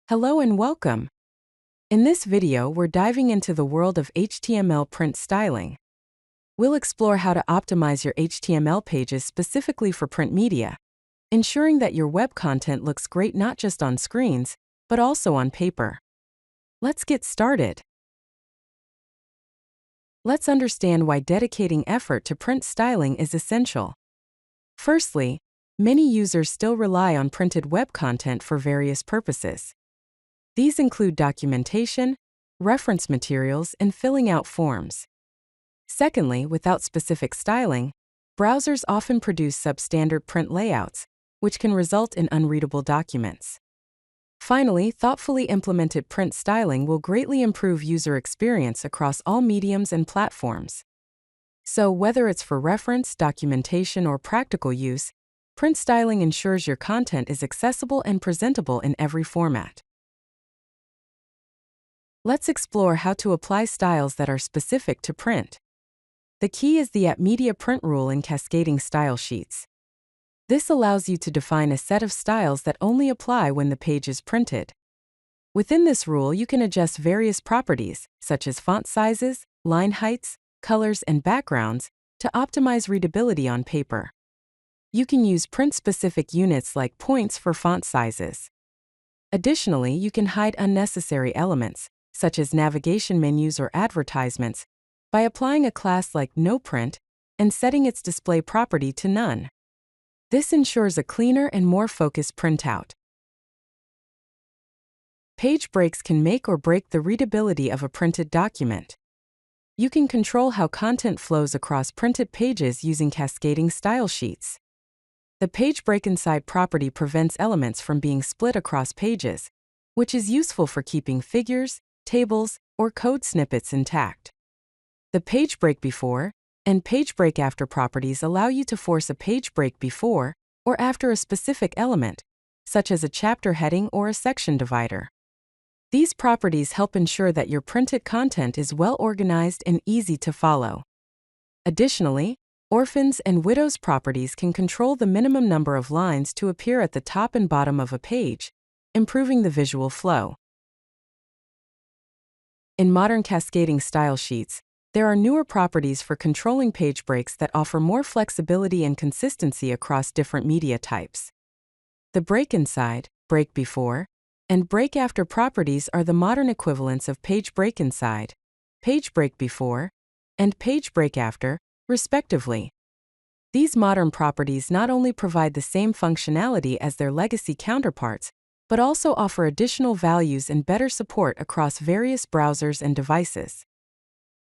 Hello and welcome. In this video, we're diving into the world of HTML print styling. We'll explore how to optimize your HTML pages specifically for print media, ensuring that your web content looks great not just on screens, but also on paper. Let's get started. Let's understand why dedicating effort to print styling is essential. Firstly, many users still rely on printed web content for various purposes. These include documentation, reference materials, and filling out forms. Secondly, without specific styling, browsers often produce substandard print layouts, which can result in unreadable documents. Finally, thoughtfully implemented print styling will greatly improve user experience across all mediums and platforms. So, whether it's for reference, documentation, or practical use, print styling ensures your content is accessible and presentable in every format. Let's explore how to apply styles that are specific to print. The key is the Media Print Rule in cascading style sheets. This allows you to define a set of styles that only apply when the page is printed. Within this rule, you can adjust various properties, such as font sizes, line heights, colors, and backgrounds, to optimize readability on paper. You can use print-specific units like points for font sizes. Additionally, you can hide unnecessary elements, such as navigation menus or advertisements, by applying a class like noPrint and setting its display property to none. This ensures a cleaner and more focused printout. Page breaks can make or break the readability of a printed document. You can control how content flows across printed pages using cascading style sheets. The page break inside property prevents elements from being split across pages, which is useful for keeping figures, tables, or code snippets intact. The page break before and page break after properties allow you to force a page break before or after a specific element, such as a chapter heading or a section divider. These properties help ensure that your printed content is well organized and easy to follow. Additionally, orphans and widows properties can control the minimum number of lines to appear at the top and bottom of a page, improving the visual flow. In modern cascading style sheets, there are newer properties for controlling page breaks that offer more flexibility and consistency across different media types. The break inside, break before, and break after properties are the modern equivalents of page break inside, page break before, and page break after, respectively. These modern properties not only provide the same functionality as their legacy counterparts, but also offer additional values and better support across various browsers and devices.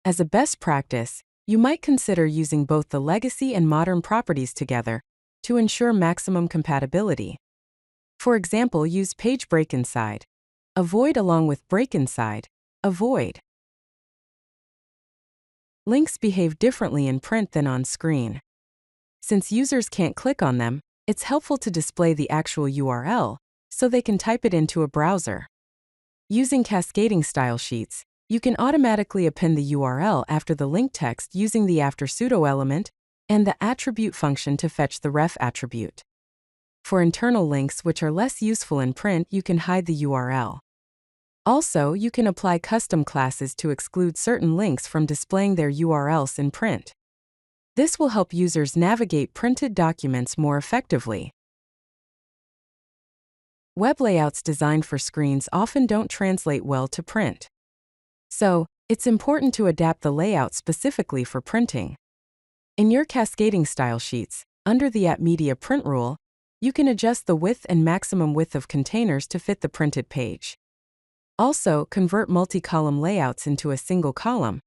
As a best practice, you might consider using both the legacy and modern properties together to ensure maximum compatibility. For example, use page break inside, avoid along with break inside, avoid. Links behave differently in print than on screen. Since users can't click on them, it's helpful to display the actual URL, so they can type it into a browser. Using cascading style sheets, you can automatically append the URL after the link text using the after pseudo element and the attribute function to fetch the ref attribute. For internal links which are less useful in print, you can hide the URL. Also, you can apply custom classes to exclude certain links from displaying their URLs in print. This will help users navigate printed documents more effectively. Web layouts designed for screens often don't translate well to print. So, it's important to adapt the layout specifically for printing. In your cascading style sheets, under the Media Print Rule, you can adjust the width and maximum width of containers to fit the printed page. Also, convert multi-column layouts into a single column,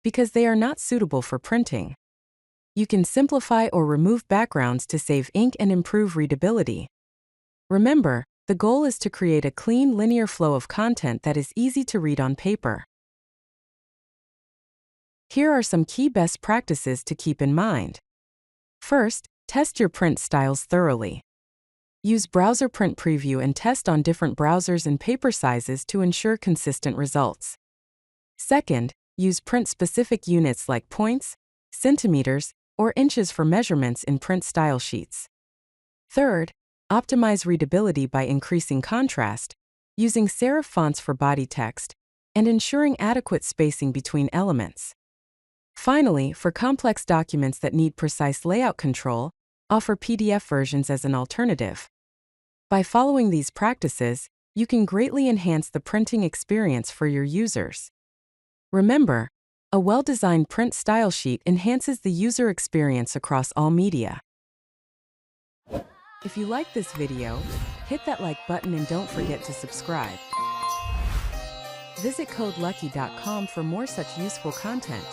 because they are not suitable for printing. You can simplify or remove backgrounds to save ink and improve readability. Remember, the goal is to create a clean, linear flow of content that is easy to read on paper. Here are some key best practices to keep in mind. First, test your print styles thoroughly. Use Browser Print Preview and test on different browsers and paper sizes to ensure consistent results. Second, use print-specific units like points, centimeters, or inches for measurements in print style sheets. Third, optimize readability by increasing contrast, using serif fonts for body text, and ensuring adequate spacing between elements. Finally, for complex documents that need precise layout control, offer PDF versions as an alternative. By following these practices, you can greatly enhance the printing experience for your users. Remember, a well-designed print style sheet enhances the user experience across all media. If you like this video, hit that like button and don't forget to subscribe. Visit codelucky.com for more such useful content.